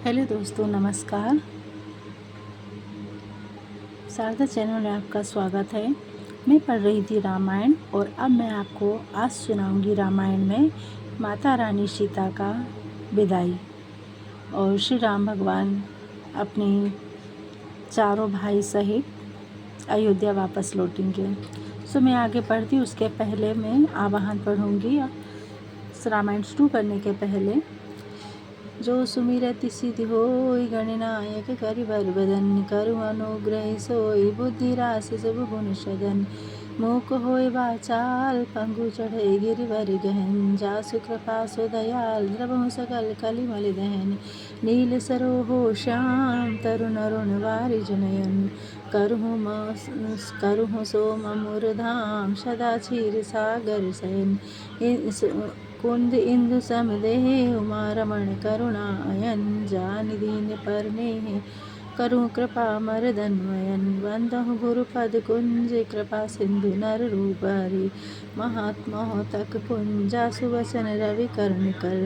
Hello दोस्तों, नमस्कार। Sharda channel में आपका स्वागत है। मैं पढ़ रही थी रामायण और अब मैं आपको आज सुनाऊंगी रामायण में माता रानी सीता का विदाई और श्री राम भगवान अपने चारों भाई सहित अयोध्या वापस लौटेंगे। सो मैं आगे पढ़ती हूँ, उसके पहले मैं आवाहन पढ़ूंगी। रामायण शुरू करने के पहले जो सुमिरति सिद्धि होई गणनायक करिबर बदन करु अनुग्रह सोई बुद्धि राशि सब गुण सदन मूक होय वाचाल पंगु चढ़ई गिरिवर गहन जासु कृपा सो दयाल द्रवहु सकल कलिमल दहन नील सरोहो श्याम तरुण अरुण वारि जनयन करहु सोम मूर्धाम सदा क्षीर सागर शयन कुंद इंदु समदेह उमा रमण करुणायन जानि दीन परनेह करूँ कृपा मरदन्वयन वंदहु गुरुपद कुंज कृपा सिंधु नर रूप हरि महात्मा तक पुंजा सुवचन रवि कर्ण कर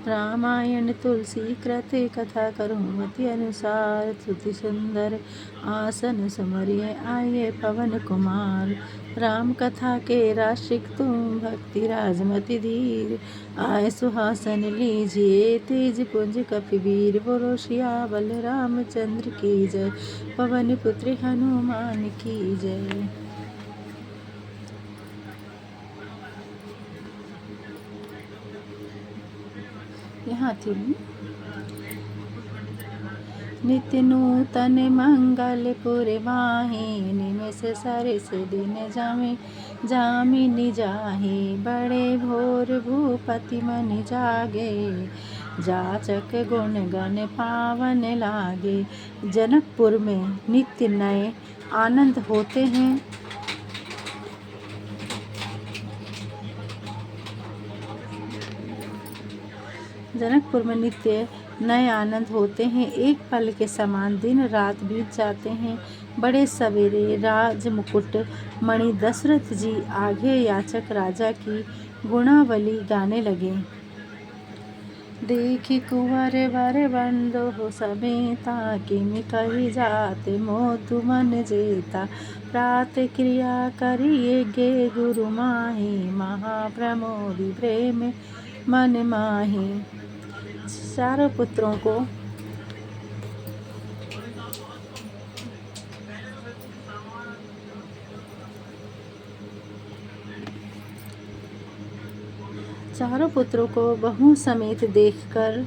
रामायण तुलसी कृत कथा करुमति अनुसार तुति सुंदर आसन समरिय आये पवन कुमार राम कथा के राशिक तुम भक्ति राजमति धीर आय सुहासन लीजिए तेज पुंज कपिवीर बोलो सियावर रामचंद्र की जय पवन पुत्र हनुमान की जय। यहाँ थी नित्य नूतन मंगल पुरवाही निमिष सरस दिन जामिनी जाहि बड़े भोर भूपति मन जागे जाचक गुण गण पावन लागे। जनकपुर में नित्य नए आनंद होते हैं। जनकपुर में नित्य नए आनंद होते हैं। एक पल के समान दिन रात बीत जाते हैं। बड़े सवेरे राज मुकुट मणि दशरथ जी आगे याचक राजा की गुणावली गाने लगे। देखी कुंवर वर बंदो हो समेता किमि कही जाते मोतु मन जेता प्रात क्रिया करिए गे गुरु माही महाप्रमोदी प्रेम मन माही। चारों पुत्रों को बहू समेत देखकर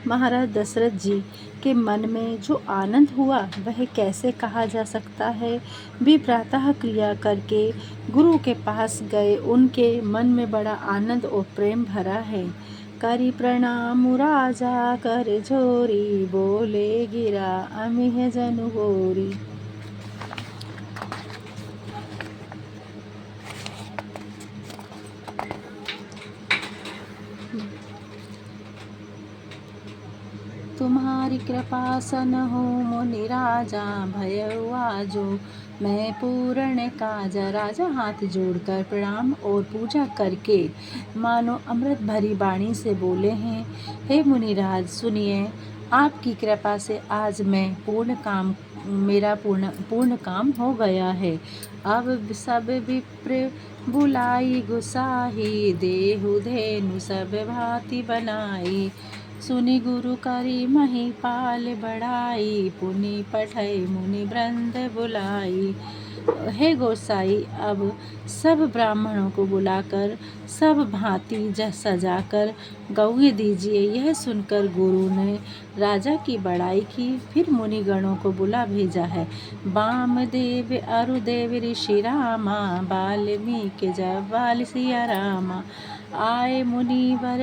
महाराज दशरथ जी के मन में जो आनंद हुआ वह कैसे कहा जा सकता है। वे प्रातः क्रिया करके गुरु के पास गए। उनके मन में बड़ा आनंद और प्रेम भरा है। करी प्रणाम राजा कर जोरी बोले गिरा अमिह जनु गोरी। तुम्हारी कृपा सन हो मुनि राजा भयउ आजो मैं पूर्ण काजा। राजा हाथ जोड़कर प्रणाम और पूजा करके मानो अमृत भरी वाणी से बोले हैं, हे मुनिराज सुनिए, आपकी कृपा से आज मेरा पूर्ण काम हो गया है। अब सब विप्र बुलाई गुसाही देहु धेनु सब भांति बनाई सुनि गुरु करी महिपाल बढ़ाई पुनि पठै मुनि वृंद बुलाई। हे गोसाई, अब सब ब्राह्मणों को बुलाकर सब भांति सजाकर गौए दीजिए। यह सुनकर गुरु ने राजा की बड़ाई की। फिर मुनिगणों को बुला भेजा है। वामदेव अरुदेव ऋषि रामा वाल्मीकि जब बाल सिया रामा आए मुनिवर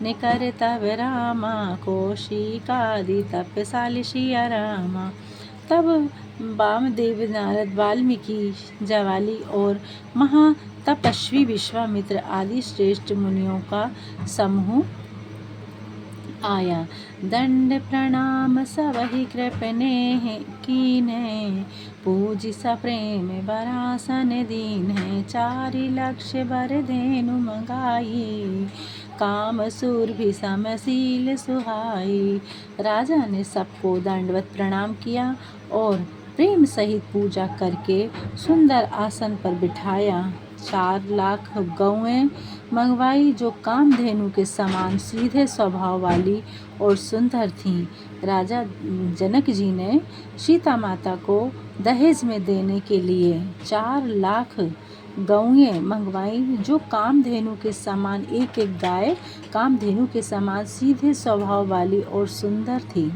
निकर तब रामा कौशिकादि तपसाल सिया रामा। तब वामदेव नारद वाल्मीकि जवाली और महातपस्वी विश्वामित्र आदि श्रेष्ठ मुनियों का समूह आया। दंड प्रणाम सबहि कृपनेह कीन्हे पूजि सप्रेम बरासन दीन्हे चारि लक्ष बर धेनु मंगाई काम सूर भी समशील सुहाई। राजा ने सबको दंडवत प्रणाम किया और प्रेम सहित पूजा करके सुंदर आसन पर बिठाया। 4 लाख गौएं मंगवाई जो कामधेनु के समान सीधे स्वभाव वाली और सुंदर थीं। राजा जनक जी ने सीता माता को दहेज में देने के लिए 4 लाख गौएं मंगवाई जो कामधेनु के समान, एक एक गाय कामधेनु के समान सीधे स्वभाव वाली और सुंदर थी।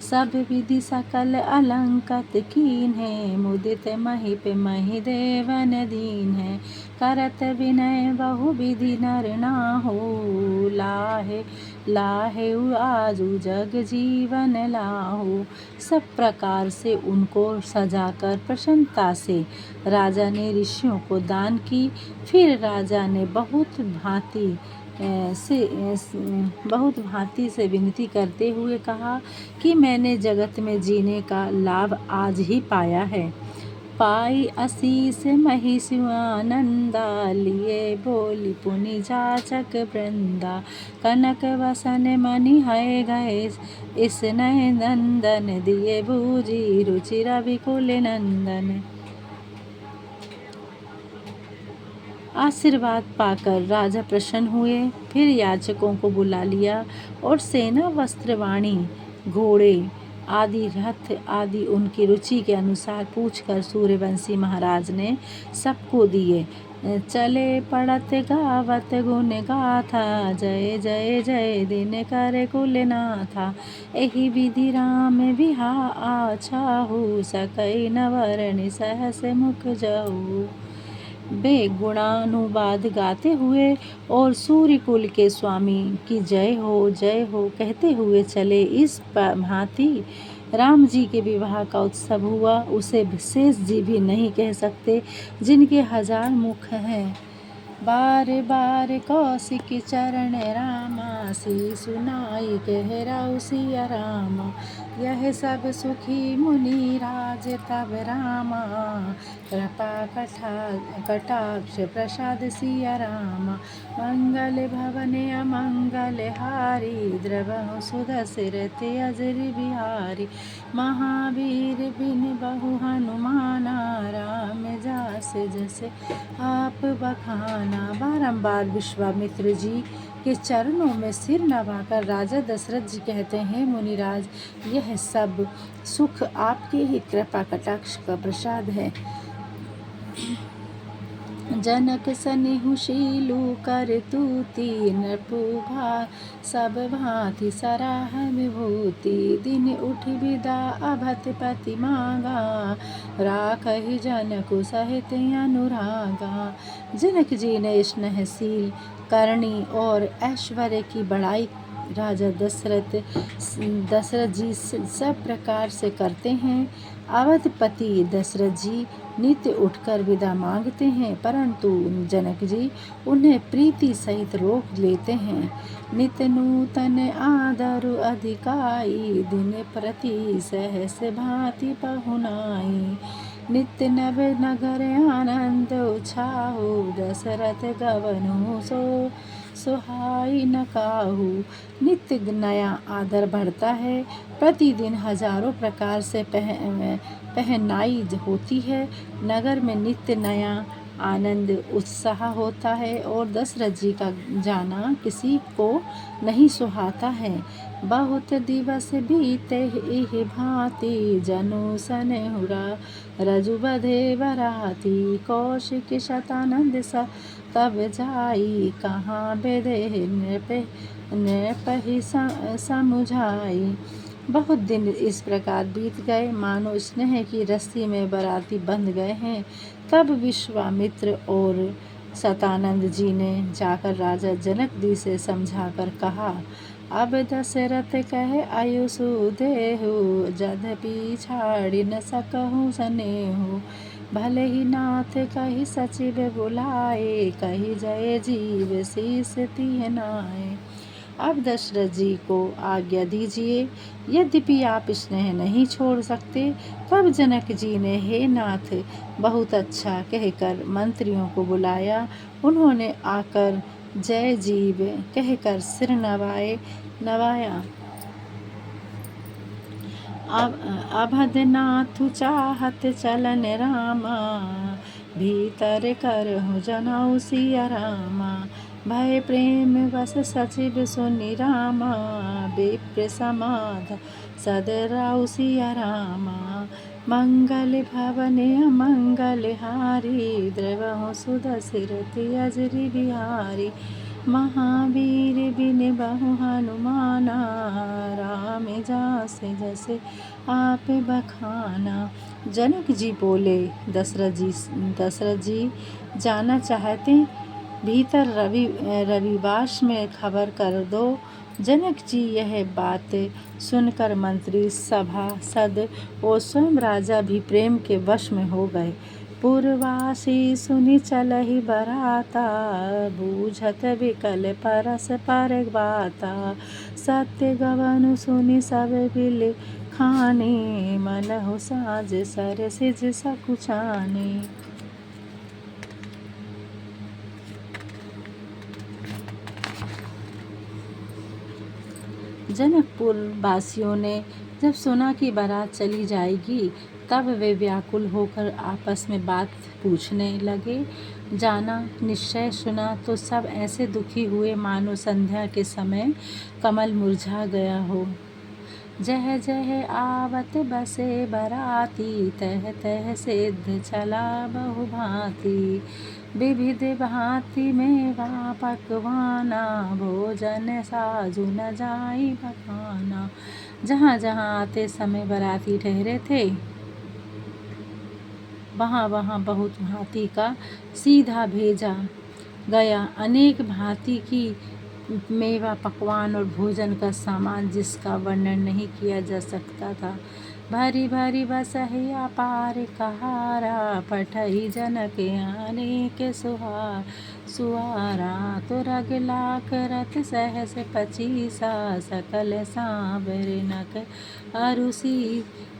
सब विधि सकल अलंकृत कीन है, मुदित मही पे मही देवन दीन है। करत विनय बहु विधि नर नाहु, लाहे लाहे आजू जग जीवन लाहु। सब प्रकार से उनको सजाकर प्रसन्नता से राजा ने ऋषियों को दान की। फिर राजा ने बहुत भांति से विनती करते हुए कहा कि मैंने जगत में जीने का लाभ आज ही पाया है। पाई आशीष महिषानंदा, लिए बोली पुनि जाचक वृंदा। कनक वसन मणि है गए, इस नए नंदन दिए बूझी रुचि रविकुल नंदन। आशीर्वाद पाकर राजा प्रसन्न हुए। फिर याचकों को बुला लिया और सेना, वस्त्र, वाणी, घोड़े आदि, रथ आदि उनकी रुचि के अनुसार पूछकर सूर्यवंशी महाराज ने सबको दिए। चले पड़त गावत गुण गाथा, जय जय जय दिन करे कुल नाथा। एहि विधि राम बिहा आछाहु, सकई नवरनि सहस मुख जाऊ। वे गुणानुवाद गाते हुए और सूर्य कुल के स्वामी की जय हो कहते हुए चले। इस भांति राम जी के विवाह का उत्सव हुआ। उसे शेष जी भी नहीं कह सकते, जिनके 1000 मुख हैं। बार बार कौशिक चरण रामा, सुनाई कह राउ सिया रामा। यह सब सुखी मुनि राज तब रामा, कृपा कटाक्ष प्रसाद सिया रामा। मंगल भवन अमंगल हारी, द्रवहु सुदसिर अजर बिहारी। महावीर बिन बहु हनुमाना, राम जास जैसे आप बखाना। बारंबार विश्वामित्र जी के चरणों में सिर नवाकर राजा दशरथ जी कहते हैं, मुनिराज, यह सब सुख आपके ही कृपा कटाक्ष का प्रसाद है। जनक सनेहु शीलु कर तूती, नरपुभा सब भांति सराह विभूति। दिन उठ विदा अभत पति मांगा, राखहि जनकु सहित अनुरागा। जनक जी ने स्नेहशील करनी और ऐश्वर्य की बड़ाई राजा दशरथ जी सब प्रकार से करते हैं। अवधपति दशरथ जी नित्य उठकर विदा मांगते हैं, परंतु जनक जी उन्हें प्रीति सहित रोक लेते हैं। नित्य नूतन आदरु अधिकाई, दिन प्रति सहस भांति पहुनाई। नित्य नव नगर आनंद उछाहु, दशरथ गवनु सो सुहाई न काहू। नित्य नया आदर बढ़ता है, प्रतिदिन हजारों प्रकार से पहनाई होती है। नगर में नित्य नया आनंद उत्साह होता है और दशरथ जी का जाना किसी को नहीं सुहाता है। बहुत दिवस बीते इहि भांति, जनु सनेहुरा रजु बधे बराती। कौशिक शतानंद सा तब जाई, कहाँ बेदे नृपहि समुझाई। बहुत दिन इस प्रकार बीत गए मानो स्नेह की रस्सी में बराती बंध गए हैं। तब विश्वामित्र और शतानंद जी ने जाकर राजा जनक जी से समझाकर कहा, अब दशरथ कहे आयुषु देहु, यद्यपि छाड़ी न सकहु सनेहु। भले ही नाथ कही सचिव बुलाए, कही जय जीव शीस तिह नाए। अब दशरथ जी को आज्ञा दीजिए, यद्यपि आप स्नेह नहीं छोड़ सकते। तब जनक जी ने हे नाथ बहुत अच्छा कहकर मंत्रियों को बुलाया। उन्होंने आकर जय जीव कहकर सिर नवाया। अभदनाथ चाहत चलन रामा, भीतर करहु जनऊ सिया रामा। भय प्रेम बस सचिव सुनि रामा, विप्र समाध सदराउ सिया रामा। मंगल भवन अमंगल हारी, द्रवहु सुदशरथि अजरि बिहारी। महावीर बिन बहु हनुमाना, राम जासे जसे आप बखाना। जनक जी बोले, दशरथ जी जाना चाहते भीतर रविवास में खबर कर दो। जनक जी यह बात सुनकर मंत्री सभासद और स्वयं राजा भी प्रेम के वश में हो गए। पुरवासी सुनि चलहि बराता, बूझत विकल परस पर बाता। सत्य गवनु सुनि सब बिल खानी, मनहु साज सर सिज सकुचानी। जनकपुर वासियों ने जब सुना कि बारात चली जाएगी, तब वे व्याकुल होकर आपस में बात पूछने लगे। जाना निश्चय सुना तो सब ऐसे दुखी हुए मानो संध्या के समय कमल मुरझा गया हो। जह जह आवत बसे बराती, तह तह सिद्ध चला बहु भांति। विविध भांति मेवा पकवाना, भोजन साजु न जाई बखाना। जहाँ जहाँ आते समय बराती ठहरे थे, वहाँ वहाँ बहुत भांति का सीधा भेजा गया। अनेक भांति की मेवा पकवान और भोजन का सामान, जिसका वर्णन नहीं किया जा सकता था। भरी भरी बसहि अपार कहारा, पठई जनक आने के सुहारा। तुरग लाख रथ सहस 25, सकल सांबर नक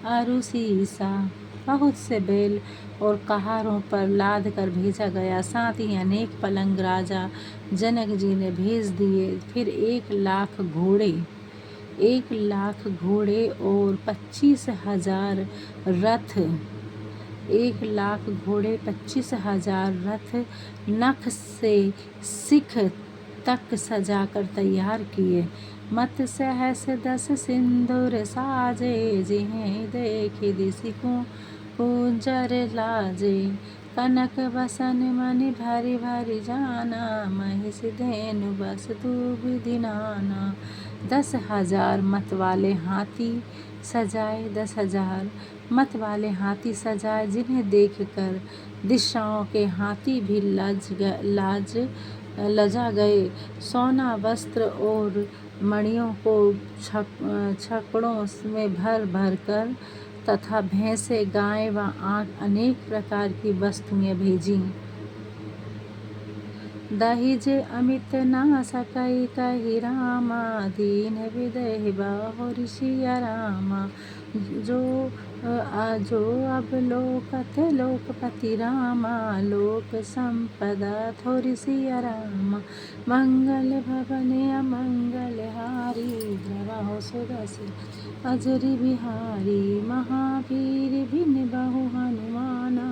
अरुसीसा। बहुत से बैल और कहारों पर लाद कर भेजा गया। साथ ही अनेक पलंग राजा जनक जी ने भेज दिए। फिर 1,00,000 घोड़े और 25,000 रथ 1,00,000 रथ नख से सिख तक सजाकर तैयार किए। मत सहस 10 सिंदूर साजे, जिन्हें देखि दिसि कुंजर लाजे। कनक बसन मणि भरि भरि जाना, महिष धेनु बस तू विधि नाना। 10,000 मत वाले हाथी सजाए, 10,000 मत वाले हाथी सजाए, जिन्हें देखकर दिशाओं के हाथी भी लजा गए। सोना वस्त्र और मणियों को छकड़ों में भर भर कर तथा भैंसे, गाय व अनेक प्रकार की वस्तुएं भेजी। दहिज अमित ना सकई कहि रामा, दीन विदेहि बहुरि सिया रामा। जो अब लोकत लोकपति रामा, लोक संपदा थोरि सिया रामा। मंगल भवन अमंगल हारी, द्रवहु सुदशरथि अजरि बिहारी। महावीर बिन बहु हनुमाना,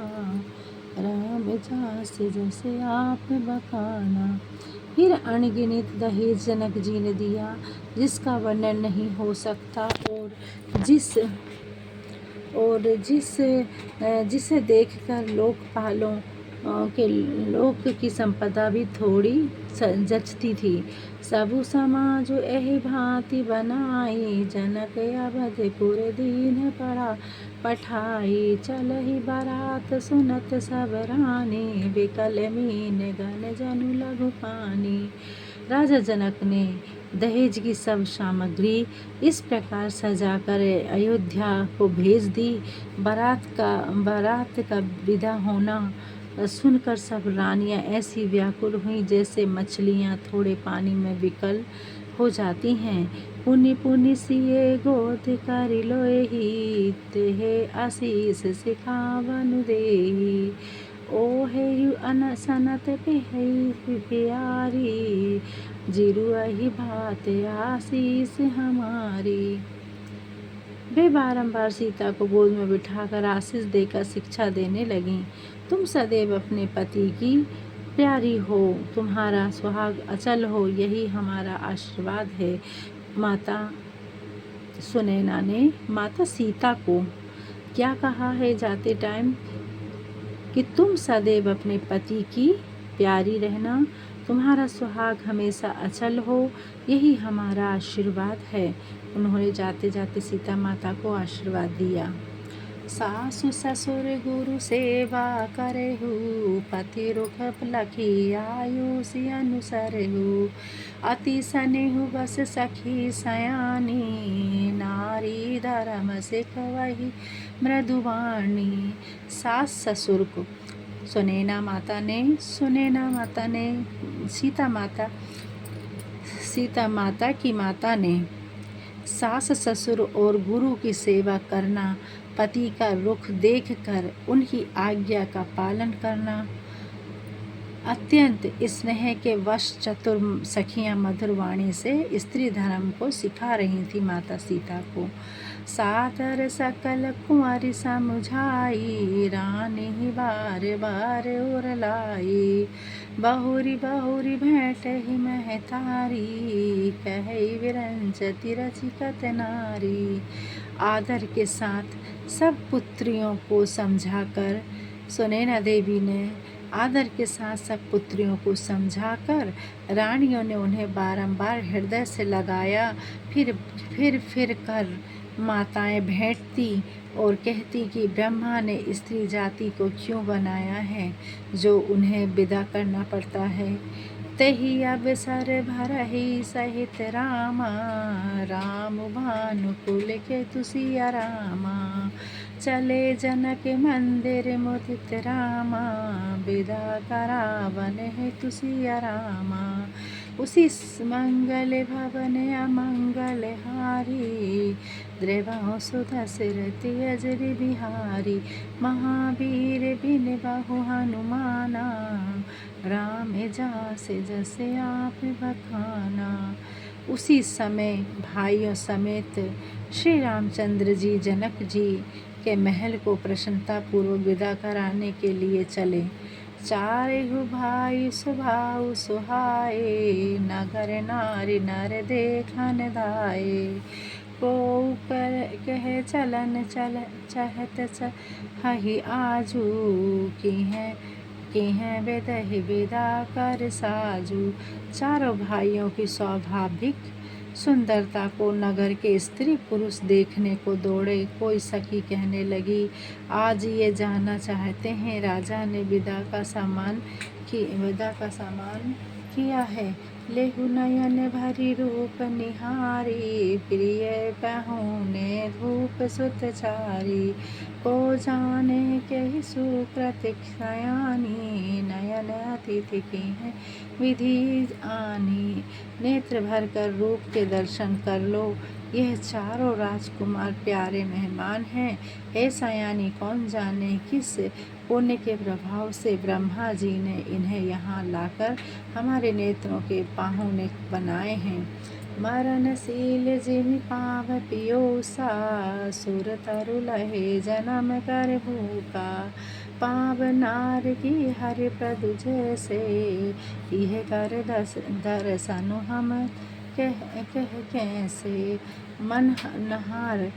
राम जासे जसे आप बखाना। फिर अनगिनत दहेज जनक जी ने दिया, जिसका वर्णन नहीं हो सकता, जिसे देखकर लोकपालों के लोक की संपदा भी थोड़ी जचती थी। सबु समाज एहि भांति बनाई, जनक अवधपुर दीन पठाई। चलहि बारात सुनत सब रानी, विकल मीन गन जनु लघु पानी। राजा जनक ने दहेज की सब सामग्री इस प्रकार सजाकर अयोध्या को भेज दी। बारात का विदा होना सुनकर सब रानियां ऐसी व्याकुल हुईं, जैसे मछलियां थोड़े पानी में विकल हो जाती हैं। पुनि पुनि सिए गोद करि लोएहि, तेहे आशीष सिखावनु देहि। ओहेयु अनसनत पिहै प्यारी, जीरू ही बात आशीष हमारी। वे बारंबार सीता को गोद में बिठाकर आशीष देकर शिक्षा देने लगीं। तुम सदैव अपने पति की प्यारी हो, तुम्हारा सुहाग अचल हो, यही हमारा आशीर्वाद है। माता सुनैना ने माता सीता को क्या कहा है जाते टाइम कि तुम सदैव अपने पति की प्यारी रहना, तुम्हारा सुहाग हमेशा अचल हो, यही हमारा आशीर्वाद है। उन्होंने जाते जाते सीता माता को आशीर्वाद दिया। सासु ससुर गुरु सेवा करहु, पति रुख लखी आयुषि अनुसरहु। अति स्नेहु बस सखी सयानी, नारी धर्म सिखवहि मृदुवाणी। सास ससुर को सुनैना माता ने सीता माता की माता ने सास ससुर और गुरु की सेवा करना, पति का रुख देखकर उनकी आज्ञा का पालन करना, अत्यंत स्नेह के वश चतुर सखियां मधुर वाणी से स्त्री धर्म को सिखा रही थी माता सीता को। सादर सकल कुंवारी समझाई, रानी बार बार उर लाई। बहुरी बहुरी भेंट ही महतारी, कही विरंचति रचिकत नारी। आदर के साथ सब पुत्रियों को समझाकर सुनैना देवी ने आदर के साथ सब पुत्रियों को समझाकर रानियों ने उन्हें बारंबार हृदय से लगाया। फिर कर माताएं भेंटती और कहती कि ब्रह्मा ने स्त्री जाति को क्यों बनाया है जो उन्हें विदा करना पड़ता है। तही अवसर भरहि सहित रामा, राम भानुकुल के तुसिया रामा। चले जनक मंदिर मुदित रामा, विदा करावन है तुसिया रामा। उसी मंगल भवन अमंगल हारी, द्रवहु सुदशरथ अजर बिहारी। महावीर बिन बहु हनुमाना, राम जासे जसे आप बखाना। उसी समय भाइयों समेत श्री रामचंद्र जी जनक जी के महल को प्रसन्नता पूर्वक विदा कराने के लिए चले। चारेहु भाई सुभाउ सुहाए, नगर नारी नर देखन धाये। को कह चलन चहत चहि आजू, की हैं बेदहि विदा कर साजू। चारों भाइयों की स्वाभाविक सुंदरता को नगर के स्त्री पुरुष देखने को दौड़े। कोई सखी कहने लगी, आज ये जानना चाहते हैं राजा ने विदा का सामान किया है। लेहु नयन भरी रूप निहारी, प्रिय पहुने धूप सुत चारी। को जाने के सुकृत सयानी, नयन अतिथि की है विधि आनी। नेत्र भर कर रूप के दर्शन कर लो, यह चारों राजकुमार प्यारे मेहमान हैं। हे सयानी, कौन जाने किस पुण्य के प्रभाव से ब्रह्मा जी ने इन्हें यहाँ लाकर हमारे नेत्रों के पाहुने बनाए हैं। मरणशील जिमि पाव पियोसा, सुर तरु लहे जन्म कर भूखा। पाव नार की हरि प्रदु जैसे, यह कर दर्शनु हम कह कैसे। मन नहार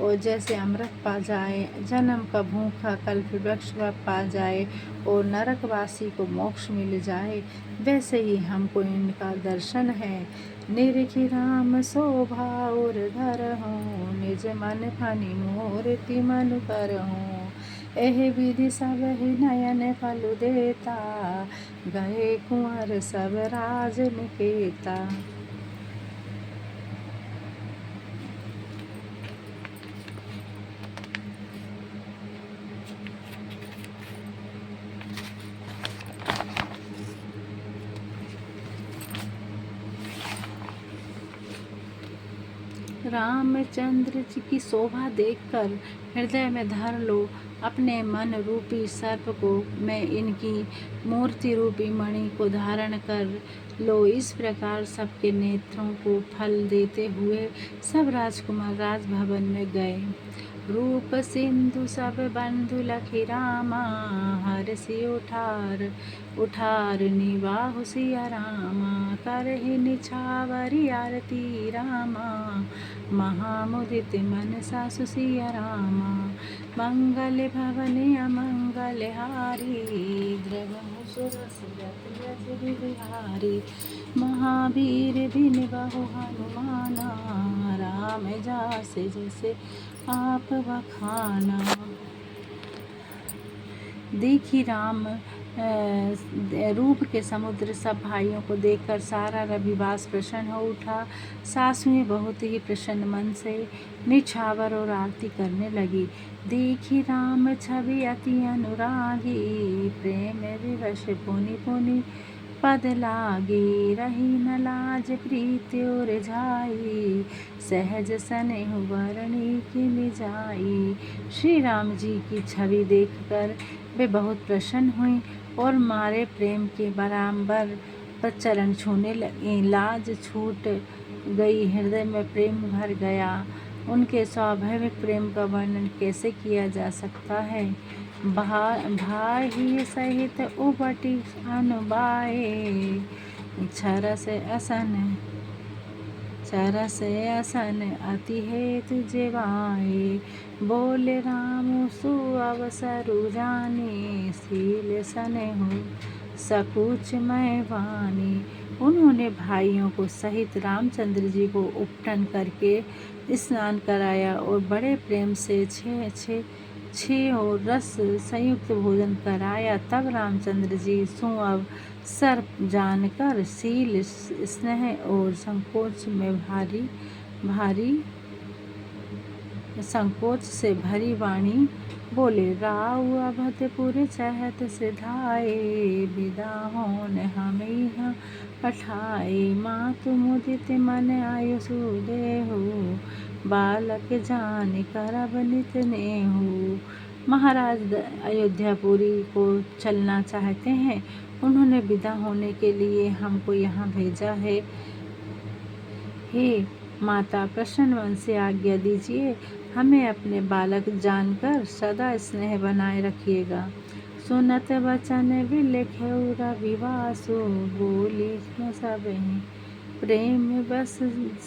और जैसे अमृत पा जाए, जन्म का भूखा कल्प वृक्ष पा जाए और नरकवासी को मोक्ष मिल जाए, वैसे ही हमको इनका दर्शन है। निरखि राम शोभा और धरहूँ, निज मन फनि मूर्ति मनु करहूँ। एह विधि सब ही नयन फल देता, गए कुंवर सब राज निकेता। रामचंद्र जी की शोभा देखकर हृदय में धर लो अपने मन रूपी सर्प को। मैं इनकी मूर्ति रूपी मणि को धारण कर लो इस प्रकार सबके नेत्रों को फल देते हुए सब राजकुमार राजभवन में गए। रूप सिंधु सब बंधु लखी रामा, हरषि उठार निवाहु सिया रामा। करहि निछावरी आरती रामा, महामुदित मन सासु सिया रामा। मंगल भवन अमंगल हारी, द्रवहु सुरस रत बिहारी। महावीर बिन बहु हनुमाना, राम जासे जैसे आप बखाना। देखी राम रूप के समुद्र सब भाइयों को देखकर सारा रविवास प्रसन्न हो उठा। सासुएं बहुत ही प्रसन्न मन से निछावर और आरती करने लगी। देखी राम छवि अति अनुरागी, प्रेम विवश पुनि पुनि पद लागी। रही न लाज प्रीति और झाई, सहज स्नेह वरणी की निजाई। श्री राम जी की छवि देखकर वे बहुत प्रसन्न हुई और मारे प्रेम के बराबर पर चरण छूने लगी। लाज छूट गई, हृदय में प्रेम भर गया। उनके स्वाभाविक प्रेम का वर्णन कैसे किया जा सकता है। भाई सहित उपटी अनुबाए, चरस असन अति हेतु जेवाए। बोले राम सु अवसरु जाने, सील स्नेहु सकुच मैं वाणी। उन्होंने भाइयों को सहित रामचंद्र जी को उपटन करके स्नान कराया और बड़े प्रेम से छे और रस संयुक्त भोजन कराया। तब रामचंद्र जी सुअवसर जानकर शील स्नेह और संकोच से भरी वाणी बोले। राउ अवधपुर चहत सिधाए, विदा होन हमें पठाए। मातु मुदित मन आयुषु देहु, बालक जान करब नित नेहु। महाराज अयोध्यापुरी को चलना चाहते हैं, उन्होंने विदा होने के लिए हमको यहाँ भेजा है। हे माता, प्रसन्न मन से आज्ञा दीजिए, हमें अपने बालक जानकर सदा स्नेह बनाए रखिएगा। सुनत वचन विलखेउ रविवासु, बोली न सबहि प्रेम बस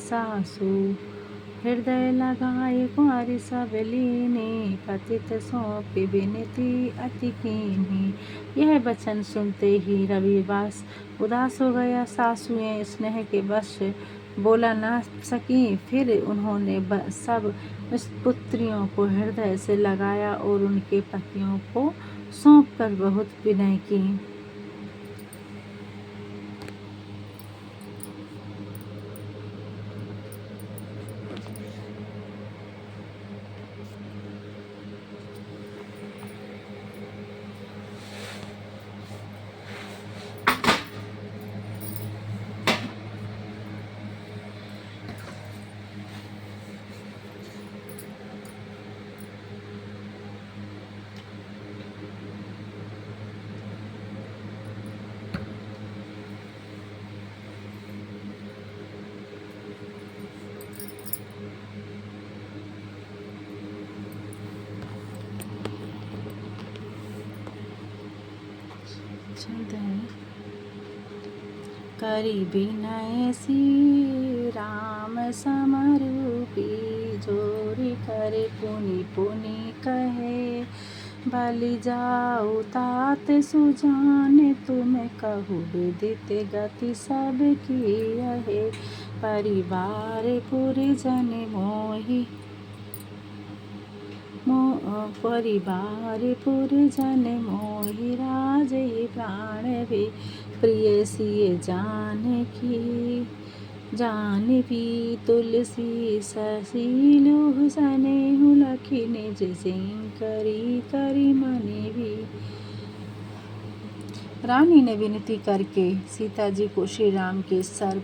सासु। हृदय लगाए कुंवारी सब लीनी, पतित सौंपी विनती अति कीन्ही। यह वचन सुनते ही रविवास उदास हो गया। सासुएं स्नेह के वश बोला न सकी। फिर उन्होंने सब पुत्रियों को हृदय से लगाया और उनके पतियों को सौंपकर बहुत विनय की। करी विनय सी राम समरूपी, जोरी करे पुनि पुनि कहे। बलि जाऊ तात सुजान, तुम कहु विदित गति सब की। परिवार पुरजन मोहि, परिवार पुरजन मोहि। राजहि प्राण भी प्रिय सिय जानकी। तुलसी ससीलु सनेहु, लखी निज सिंह करी मनि भी। रानी ने विनती करके सीता जी को श्री राम के सर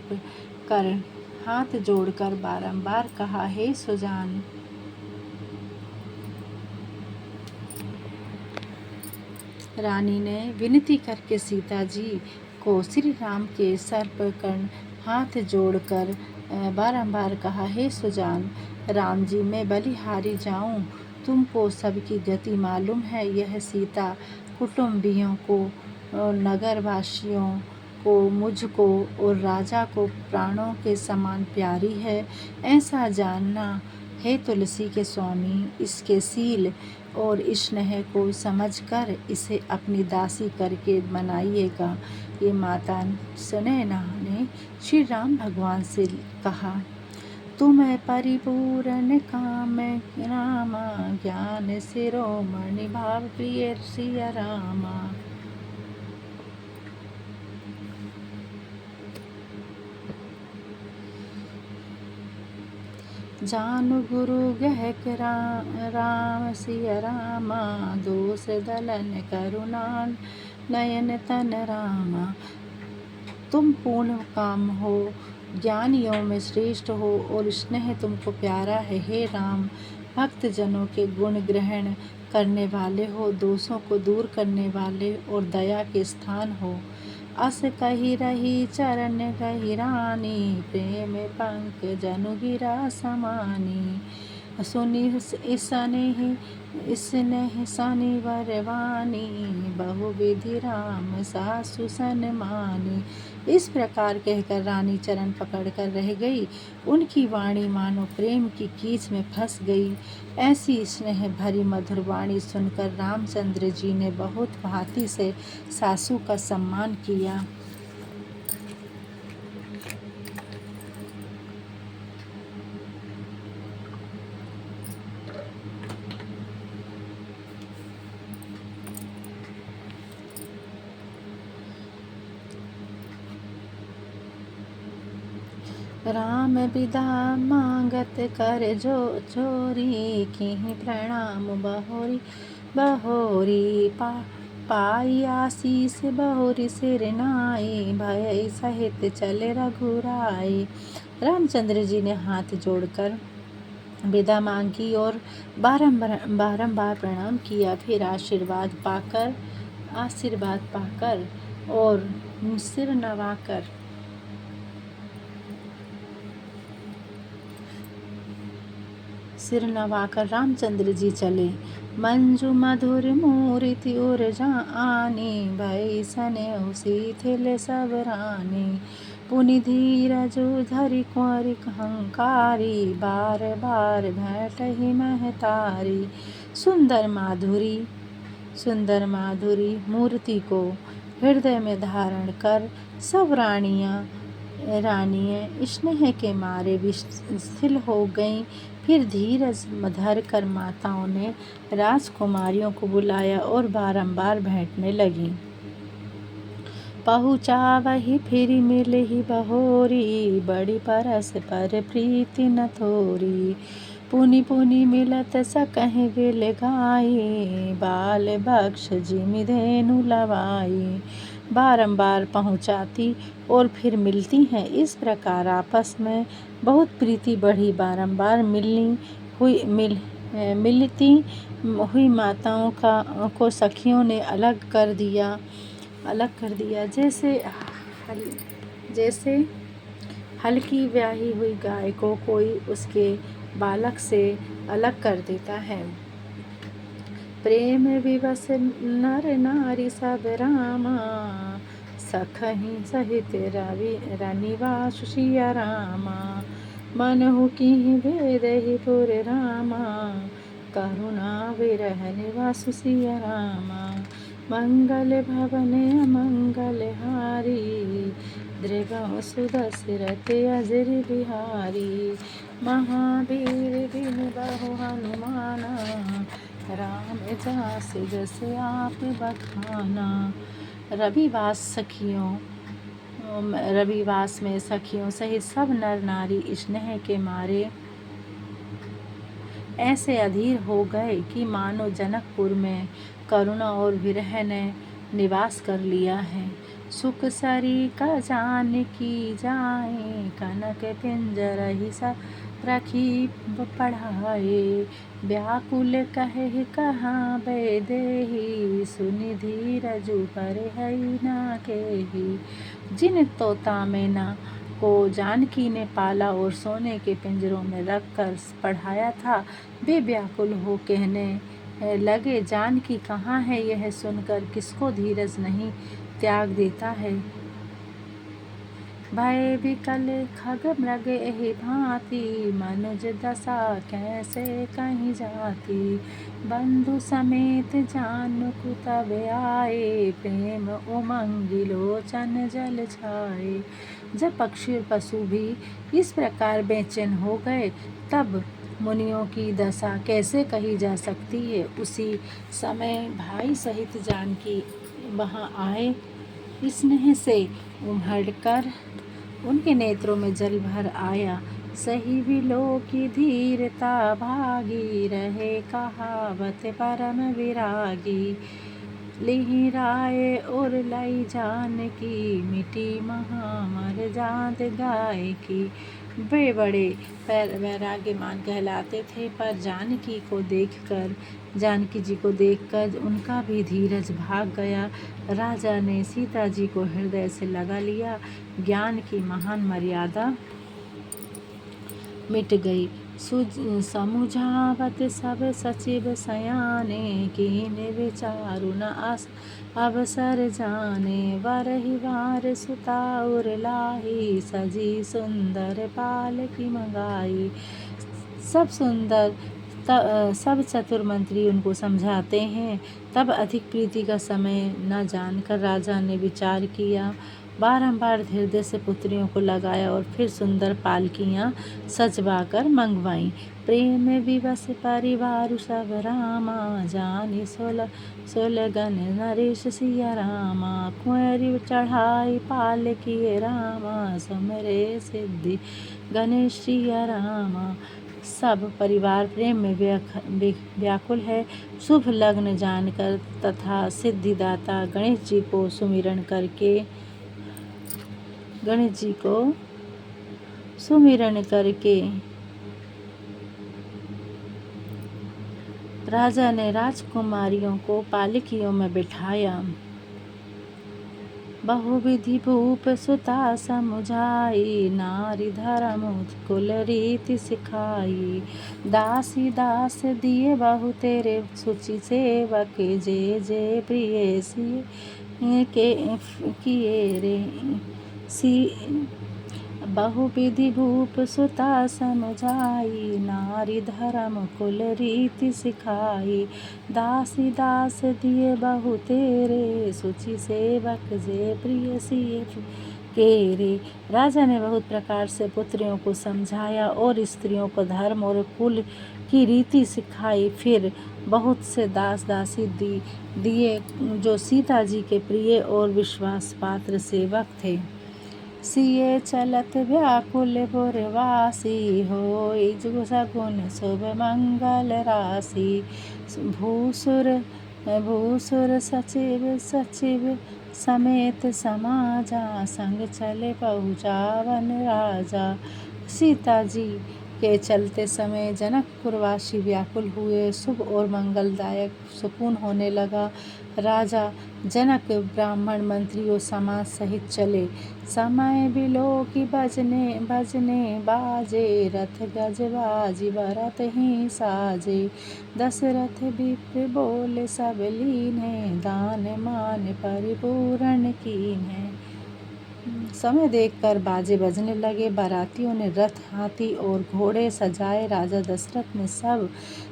कर हाथ जोड़कर बारंबार कहा, हे सुजान, रानी ने विनती करके सीता जी को श्री राम के सर पर कर्ण हाथ जोड़कर बारंबार कहा, हे सुजान राम जी, मैं बलिहारी जाऊं। तुमको सबकी गति मालूम है। यह सीता कुटुंबियों को, नगरवासियों को, मुझको और राजा को प्राणों के समान प्यारी है। ऐसा जानना हे तुलसी के स्वामी, इसके सील और स्नेह को समझकर इसे अपनी दासी करके मनाइएगा। ये माता सुनैना ने श्री राम भगवान से कहा, तुम्हें परिपूर्ण काम रामा, ज्ञान शिरोमणि भाव प्रिय सिया रामा। जानु गुरु गहक राम सिया रामा, दोष दलन करुणान नयन तन रामा। तुम पूर्ण काम हो, ज्ञानियों में श्रेष्ठ हो और स्नेह तुमको प्यारा है। हे राम, भक्त जनों के गुण ग्रहण करने वाले हो, दोषों को दूर करने वाले और दया के स्थान हो। अस कही रही चरण गहिरानी, प्रेम पंक जनु गिरा समानी। सुनी स्नेह सनि वरवानी, बहुविधि राम सासु सन्मानी। इस प्रकार कहकर रानी चरण पकड़कर रह गई। उनकी वाणी मानो प्रेम की कीच में फंस गई। ऐसी स्नेह भरी मधुर वाणी सुनकर रामचंद्र जी ने बहुत भांति से सासू का सम्मान किया। राम बिदा मांगत कर जो चोरी, किहि प्रणाम बहोरी बहोरी। पाई आशीष बहोरी सिर नाई, भय सहित चले रघुराई। रामचंद्र जी ने हाथ जोड़कर विदा मांगी और बारंबार प्रणाम किया। फिर आशीर्वाद पाकर और सिर नवाकर रामचंद्र जी चले। मंजू मधुर मूर्ति उर जानी, भई सने शिथिल सब रानी। पुनि धीरज धरि कुंवर हंकारी, बार बार भेंटहि महतारी। सुंदर माधुरी मूर्ति को हृदय में धारण कर सब रानियां स्नेह के मारे विशिथिल हो गईं। फिर धीरज धर कर माताओं ने राजकुमारियों को बुलाया और बारंबार भेंटने लगी। पहुँचावहि फिर मिलहि बहोरी, बड़ी परस पर प्रीति न थोरी। पुनि पुनि मिलत सकहि बिल गाई, बाल बक्ष जिमि धेनु लवाई। बारंबार पहुँचाती और फिर मिलती हैं। इस प्रकार आपस में बहुत प्रीति बढ़ी। बारंबार मिलती हुई माताओं को सखियों ने अलग कर दिया। जैसे हल्की ब्याही हुई गाय को कोई उसके बालक से अलग कर देता है। प्रेम विवश नर नारी सब रामा, सखहि सहित रनिवास सिया रामा। मनहु किहि भेदहि पुर रामा, करुणा विरह निवास सिया रामा। मंगल भवन अमंगल हारी, दृगम सुदशरथ अजर बिहारी। महावीर बिनु बहु हनुमाना, राम जास जस आप बखाना। रविवास में सखियों सहित सब नर नारी स्नेह के मारे ऐसे अधीर हो गए कि मानो जनकपुर में करुणा और विरह ने निवास कर लिया है। सुख सरी का जान की जाए, कनक पिंजर ही सा रखी पढ़ाए। व्याकुल कहे कहाँ बैदेही, सुनि धीरजु पर है ना केही। जिन तोता मैना को जानकी ने पाला और सोने के पिंजरों में रखकर पढ़ाया था, वे व्याकुल हो कहने लगे, जानकी कहाँ है? यह सुनकर किसको धीरज नहीं त्याग देता है। भय विकल खग मृग एहि भांति, मनुज दशा कैसे कहीं जाती। बंधु समेत जानुकु तब आए, प्रेम उमंग लोचन जल छाए। जब पक्षी और पशु भी इस प्रकार बेचैन हो गए, तब मुनियों की दशा कैसे कही जा सकती है। उसी समय भाई सहित जानकी वहाँ आए। स्नेह से उमड़कर उनके नेत्रों में जल भर आया। सही बिलो की धीरता भागी, रहे कहावत परम विरागी। लिहि राय और लाई जानकी, मिटी महामर जात गाय की। वे बड़े वैराग्यमान कहलाते थे, पर जानकी जी को देखकर उनका भी धीरज भाग गया। राजा ने सीता जी को हृदय से लगा लिया। ज्ञान की महान मर्यादा मिट गई। समुझावत सब सचिव सयाने, कीन विचारु न अवसर जाने। वरहि वार सुता उर लाही, सजी सुंदर पालकी मंगाई। सब चतुर मंत्री उनको समझाते हैं। तब अधिक प्रीति का समय न जानकर राजा ने विचार किया। बारंबार हृदय से पुत्रियों को लगाया और फिर सुंदर पालकियां सजवा कर मंगवाई। प्रेम विवश परिवार सब रामा, जानी सोलगन नरेश सिया रामा। कुंवरी चढ़ाई पालकी रामा, सुमरे सिद्धि गणेश सिया रामा। सब परिवार प्रेम में व्याकुल है। शुभ लग्न जानकर तथा सिद्धिदाता गणेश जी को सुमिरन करके राजा ने राजकुमारियों को पालकियों में बिठाया। बहुविधि भूप सुता समुझाई, नारी धर्म कुल रीति सिखाई। दासी दास दिए बहु तेरे, सुचि सेवक जे जे प्रिय किए रे सी। बहुविधि भूप सुता समुझाई, नारी धर्म कुल रीति सिखाई। दासी दास दिए बहु तेरे, सुचि सेवक जे प्रिय सिए केरे। राजा ने बहुत प्रकार से पुत्रियों को समझाया और स्त्रियों को धर्म और कुल की रीति सिखाई। फिर बहुत से दास दासी दिए जो सीता जी के प्रिय और विश्वास पात्र सेवक थे। सिए चलत व्याकुल पुरवासी, होई सगुन शुभ मंगल राशि। भूसुर सचिव समेत समाजा, संग चले पहुँचावन राजा। सीता जी के चलते समय जनकपुरवासी व्याकुल हुए। शुभ और मंगलदायक सुकून होने लगा। राजा जनक ब्राह्मण मंत्रियों समाज सहित चले। समय बिलो की बजने बाजे, रथ गज बाजी बरत ही साजे। दशरथ विप्र बोले सब लीने, दान मान परिपूर्ण कीन्हे। समय देखकर बाजे बजने लगे। बारातियों ने रथ हाथी और घोड़े सजाए। राजा दशरथ ने सब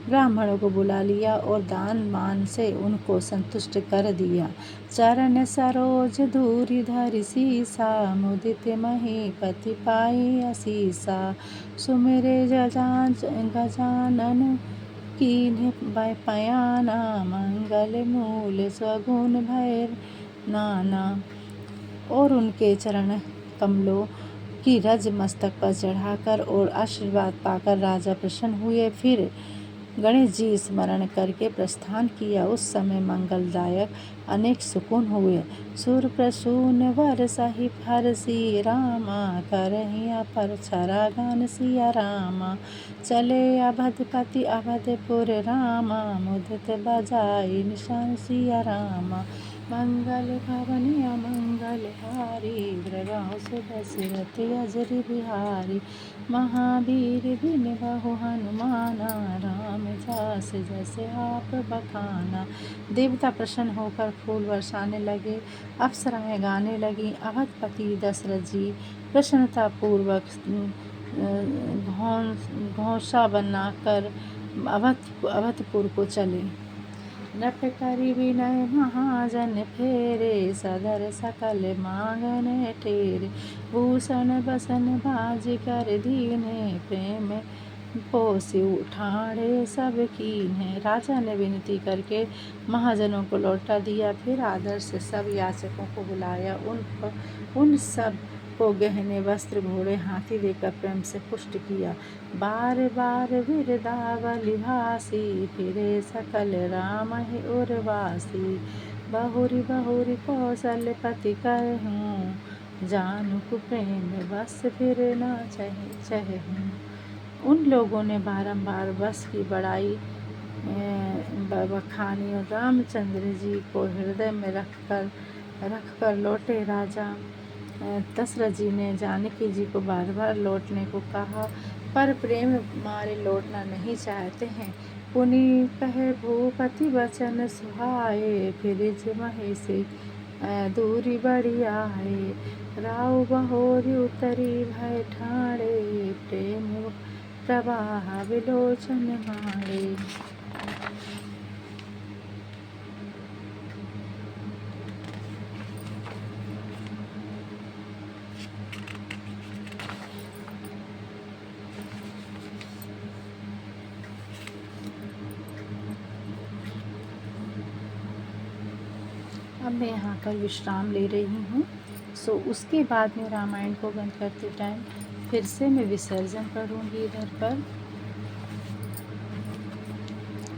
ब्राह्मणों को बुला लिया और दान मान से उनको संतुष्ट कर दिया। चरण सरोज धूरि धरि सीसा, मुदित महीपति पाई असीसा। सुमिरे गजानन कीन्हे पयाना, मंगल मूल स्वगुण भय नाना। और उनके चरण कमलों की रज मस्तक पर चढ़ाकर और आशीर्वाद पाकर राजा प्रसन्न हुए। फिर गणेश जी स्मरण करके प्रस्थान किया। उस समय मंगलदायक अनेक सुकून हुए। सुर प्रसून वर सही फरसी रामा, करहिया पर छरा गान सिया रामा। चले अवधपति अवधपुर रामा, मुदित बजाई निशान सिया रामा। मंगल भवन अमंगल हारी, ग्रगाओ सुदशरथ अजर बिहारी। महावीर बिन बहु हनुमाना, राम जास जैसे आप बखाना। देवता प्रसन्न होकर फूल बरसाने लगे, अप्सराएं गाने लगीं। अवधपति दशरथ जी प्रसन्नता पूर्वक घोंसा बनाकर अवधपुर को चले। नट करि विनय महाजन फेरे, सदर सकल मांगन ठेरे। भूषण बसन बाज कर दीने, प्रेम पोसि उठाड़े सब कीन्हे। राजा ने विनती करके महाजनों को लौटा दिया। फिर आदर से सब याचकों को बुलाया। उन सब को गहने वस्त्र घोड़े हाथी देकर प्रेम से पुष्ट किया। बार बार बिरदावली भासी, फिरे सकल राम ही उर्वासी। बहुरी बहुरी कौशलपति कहूँ, जानुक प्रेम बस फिर न चहूँ। उन लोगों ने बारंबार बस की बड़ाई बखानी और रामचंद्र जी को हृदय में रखकर लौटे। राजा दशरथ जी ने जानकी जी को बार बार लौटने को कहा, पर प्रेम मारे लौटना नहीं चाहते हैं। पुनि कहे भूपति वचन सुहाए, फिर महेशे दूरी बड़ी आए। राव बहोरी उतरी भय ठाणे, प्रेम प्रवाह विलोचन मारे। अब मैं यहाँ पर विश्राम ले रही हूँ। सो उसके बाद में रामायण को बंद करते टाइम फिर से मैं विसर्जन पढ़ूँगी। इधर पर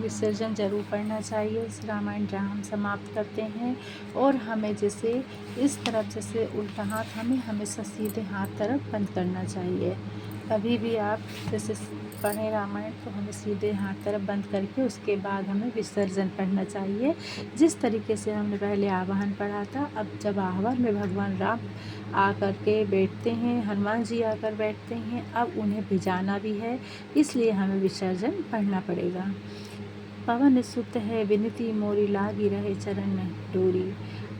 विसर्जन जरूर पढ़ना चाहिए। इस रामायण जहाँ हम समाप्त करते हैं और हमें जैसे इस तरफ जैसे उल्टा हाथ हमें हमेशा सीधे हाथ तरफ बंद करना चाहिए। कभी भी आप जैसे पढ़ें रामायण तो हमें सीधे हाथ तरफ बंद करके उसके बाद हमें विसर्जन पढ़ना चाहिए। जिस तरीके से हमने पहले आवाहन पढ़ा था, अब जब आह्वान में भगवान राम आकर के बैठते हैं, हनुमान जी आकर बैठते हैं, अब उन्हें भिजाना भी है, इसलिए हमें विसर्जन पढ़ना पड़ेगा। पवन सुत है विनती मोरी, लागी रहे चरण डोरी।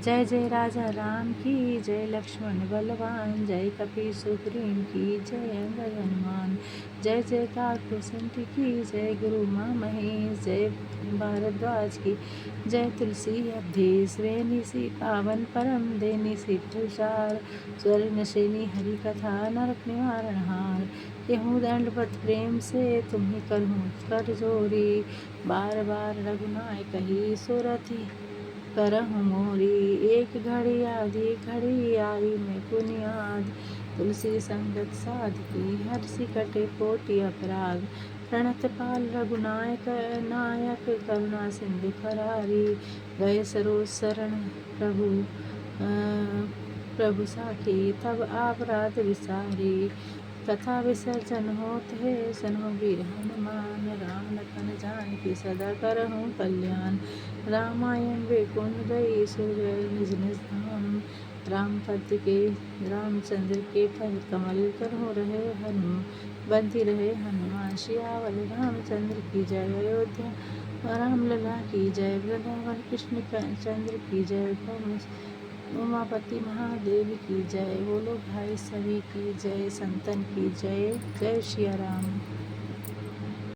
जय जय राजा राम की जय, लक्ष्मण बलवान जय, कपि सुग्रीव की जय, अंगद हनुमान जय। जय कार सिंधु की जय, गुरु माँ महेश जय, भारद्वाज की जय। तुलसी अवधेश रेनी सी, पावन परम देनी सी तुषार। स्वर नशेनी हरि कथा, नरक निवारण हार। केहूँ दंडवत प्रेम से, तुम्हें करहूँ कर जोरी। बार बार रघुनायक कही, सुरति करहु मोरी। एक घड़ी आधी घड़ी आई मैं पुनियाद, तुलसी संगत साधकी हर्षि कटे कोटि अपराध। प्रणत पाल रघुनायक नायक, करुणा सिंधु खरारी। गए सरोज शरण प्रभु साखी, तब आपराध विसारी। कथा विसर्जन होत है, सनहो वीर हनुमान। राम लखन जानकी सदा करहु कल्याण। रामायण वैकुंठ गई, सूर्य निज निज धाम। राम पद के रामचंद्र के पद कमल करहु रहे हनुमान। बंधी रहे हनुमान, सियावल रामचंद्र की जय। अयोध्या राम लला की जय, वृंदावन कृष्ण चंद्र की जय। उमापति महादेव की जय। बोलो भाई सभी की जय, संतन की जय। जय श्री राम।